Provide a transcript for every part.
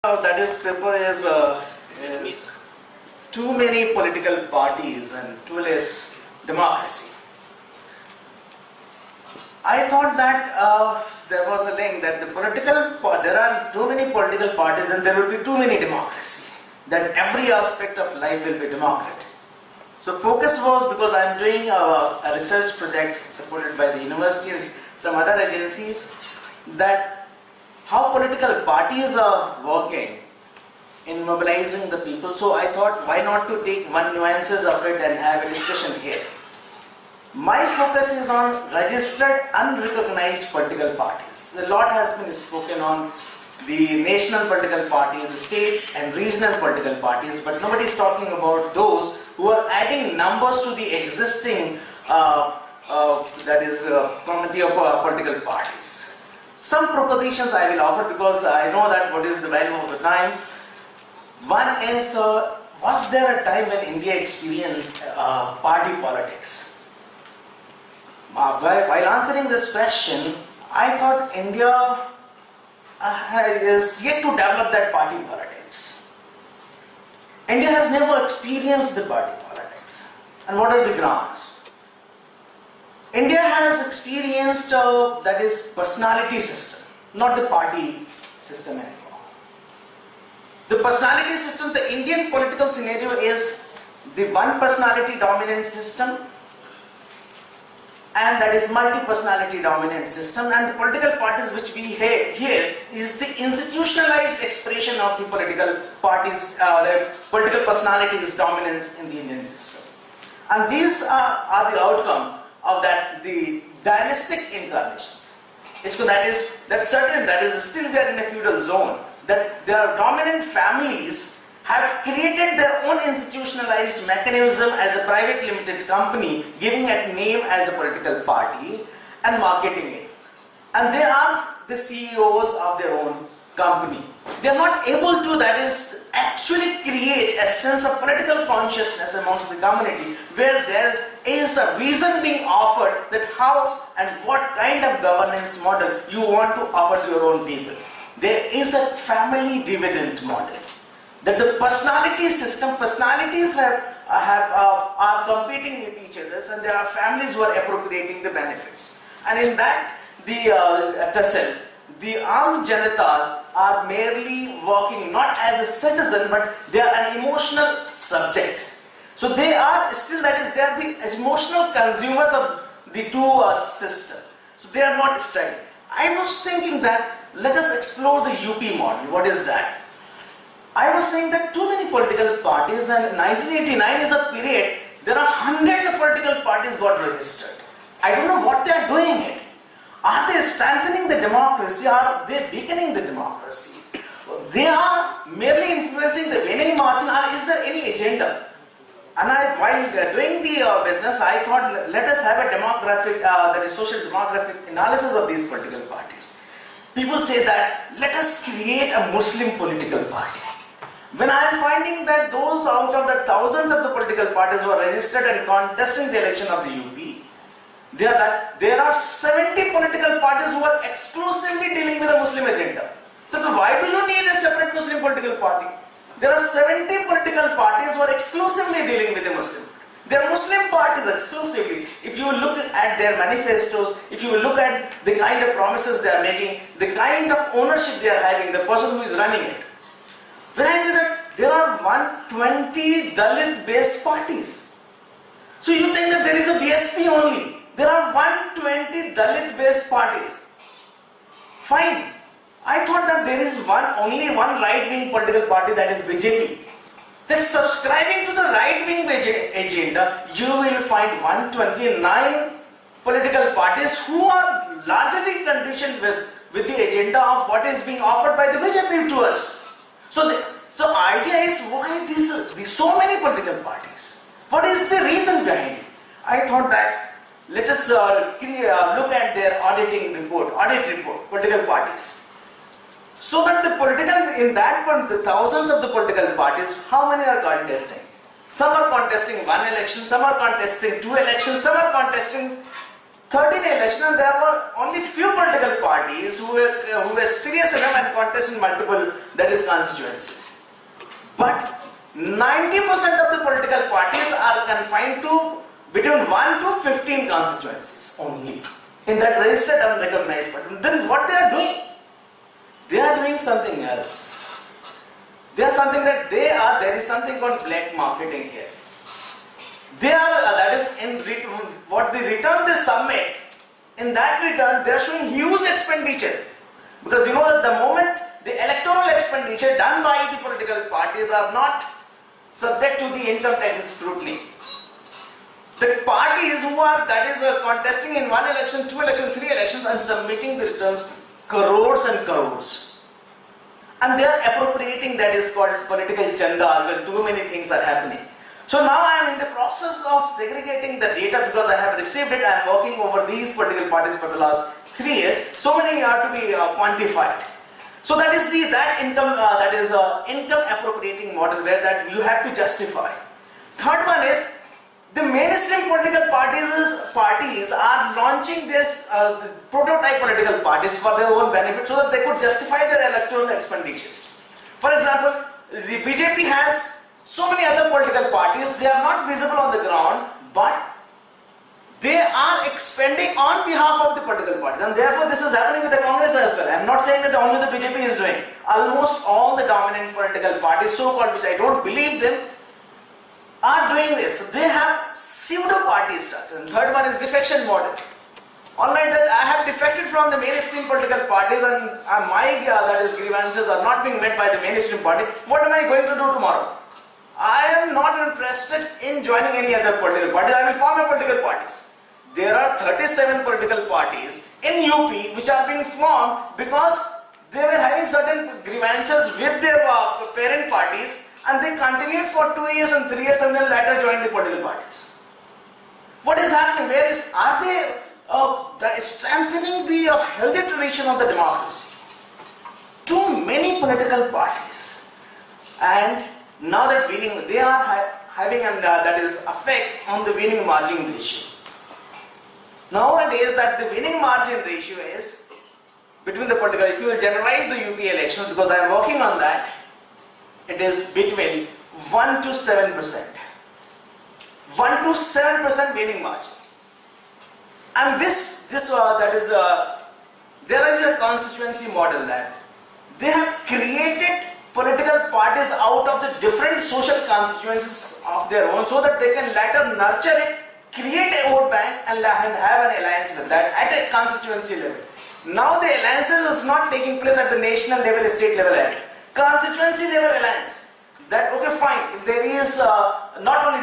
That is paper is too many political parties and too less democracy. I thought that there was a link that there are too many political parties and there will be too many democracy. That every aspect of life will be democratic. So focus was, because I am doing a research project supported by the university and some other agencies, that how political parties are working in mobilizing the people. So I thought, why not to take one nuances of it and have a discussion here. My focus is on registered, unrecognized political parties. A lot has been spoken on the national political parties, the state and regional political parties, but nobody is talking about those who are adding numbers to the existing community of political parties. Some propositions I will offer because I know that what is the value of the time. One is, was there a time when India experienced party politics? While answering this question, I thought India is yet to develop that party politics. India has never experienced the party politics. And what are the grounds? India has experienced that is personality system, not the party system anymore. The personality system, the Indian political scenario is the one personality dominant system, and that is multi-personality dominant system, and the political parties which we have here is the institutionalized expression of the political parties, the political personalities dominance in the Indian system. And these are the outcome of that, the dynastic incarnations. So that is certain, that is still we are in a feudal zone, that their dominant families have created their own institutionalized mechanism as a private limited company, giving it name as a political party and marketing it. And they are the CEOs of their own company. They are not able to, that is, actually create a sense of political consciousness amongst the community, where there is a reason being offered that how and what kind of governance model you want to offer to your own people. There is a family dividend model. That the personality system, personalities are competing with each other, and there are families who are appropriating the benefits. And in that, the tussle, the armed janata are merely working not as a citizen, but they are an emotional subject. So they are still, that is, they are the emotional consumers of the two systems. So they are not studying. I was thinking that let us explore the UP model. What is that? I was saying that too many political parties, and 1989 is a period, there are hundreds of political parties got registered. I don't know what they are doing it. Are they strengthening the democracy? Are they weakening the democracy? They are merely influencing the winning margin, or is there any agenda? And while doing the business, I thought let us have a demographic, that is social demographic analysis of these political parties. People say that let us create a Muslim political party. When I am finding that those out of the thousands of the political parties who are registered and contesting the election of the UP, there are 70 political parties who are exclusively dealing with a Muslim agenda. So why do you need a separate Muslim political party? There are 70 political parties who are exclusively dealing with the Muslim. They are Muslim parties exclusively. If you look at their manifestos, if you look at the kind of promises they are making, the kind of ownership they are having, the person who is running it. When I say that there are 120 Dalit based parties. So you think that there is a BSP only. There are 120 Dalit based parties. Fine. I thought that there is only one right-wing political party, that is BJP. That subscribing to the right-wing agenda, you will find 129 political parties who are largely conditioned with the agenda of what is being offered by the BJP to us. So idea is, why these so many political parties? What is the reason behind it? I thought that let us look at their audit report, political parties. So that the thousands of the political parties, how many are contesting? Some are contesting one election, some are contesting two elections, some are contesting 13 elections, and there were only few political parties who were serious enough and contest in multiple, that is, constituencies. But 90% of the political parties are confined to between 1 to 15 constituencies only in that registered unrecognized party. Then what they are doing? They are doing something else. They are something that there is something called black marketing here. They are, that is, what they return they submit, in that return they are showing huge expenditure. Because you know at the moment the electoral expenditure done by the political parties are not subject to the income tax scrutiny. The parties who are, that is, contesting in 1 election, 2 elections, 3 elections and submitting the returns crores and crores. And they are appropriating, that is called political chanda, where too many things are happening. So now I am in the process of segregating the data because I have received it. I am working over these political parties for the last 3 years. So many are to be quantified. So that is income appropriating model where that you have to justify. Third one is the mainstream political parties are launching this prototype political parties for their own benefit so that they could justify their electoral expenditures. For example, the BJP has so many other political parties. They are not visible on the ground, but they are expending on behalf of the political parties, and therefore this is happening with the Congress as well. I am not saying that only the BJP is doing. Almost all the dominant political parties, so-called, which I don't believe them, are doing this. So they have pseudo-party structure. And third one is defection model. Alright, that I have defected from the mainstream political parties and my grievances are not being met by the mainstream party. What am I going to do tomorrow? I am not interested in joining any other political party. I will form a political parties. There are 37 political parties in UP which are being formed because they were having certain grievances with their parent parties, and they continued for 2 years and 3 years and then later joined the political parties. What is happening? Are they strengthening the healthy tradition of the democracy? Too many political parties, and now that winning, they are having effect on the winning margin ratio. Nowadays, that the winning margin ratio is between the political, if you will generalize the UP elections, because I am working on that, it is between 1 to 7%. 1 to 7% winning margin. And there is a constituency model that they have created political parties out of the different social constituencies of their own so that they can later nurture it, create a vote bank and have an alliance with that at a constituency level. Now the alliances is not taking place at the national level, state level, constituency level alliance. That okay, fine, if there is not only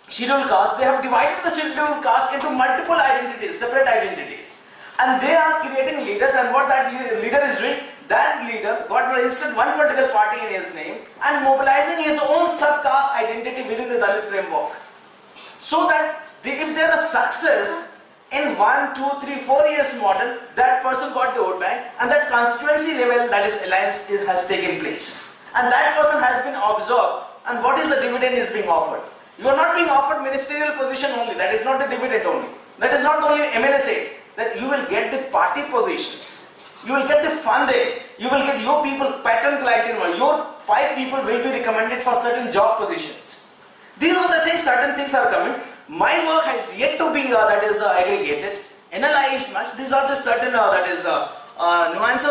scheduled caste, they have divided the scheduled caste into multiple identities, separate identities, and they are creating leaders, and what that leader is doing, that leader got registered one political party in his name and mobilizing his own sub-caste identity within the Dalit framework. So that if there is success in 1, 2, 3, 4 years model, that person got the vote bank and that constituency level, that is alliance, has taken place. And that person has been absorbed, and what is the dividend is being offered? You are not being offered ministerial position only, that is not the dividend only. That is not only MLA said, that you will get the party positions. You will get the funding, you will get your people pattern clientele, your 5 people will be recommended for certain job positions. These are the things, certain things are coming. My work has yet to be aggregated, analyzed much. These are the certain nuances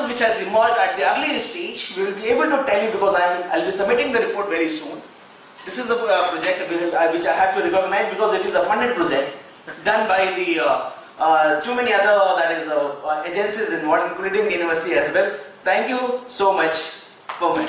which has emerged at the early stage. We will be able to tell you because I will be submitting the report very soon. This is a project which I have to recognize because it is a funded project. It's done by the too many other agencies involved, including the university as well. Thank you so much for me.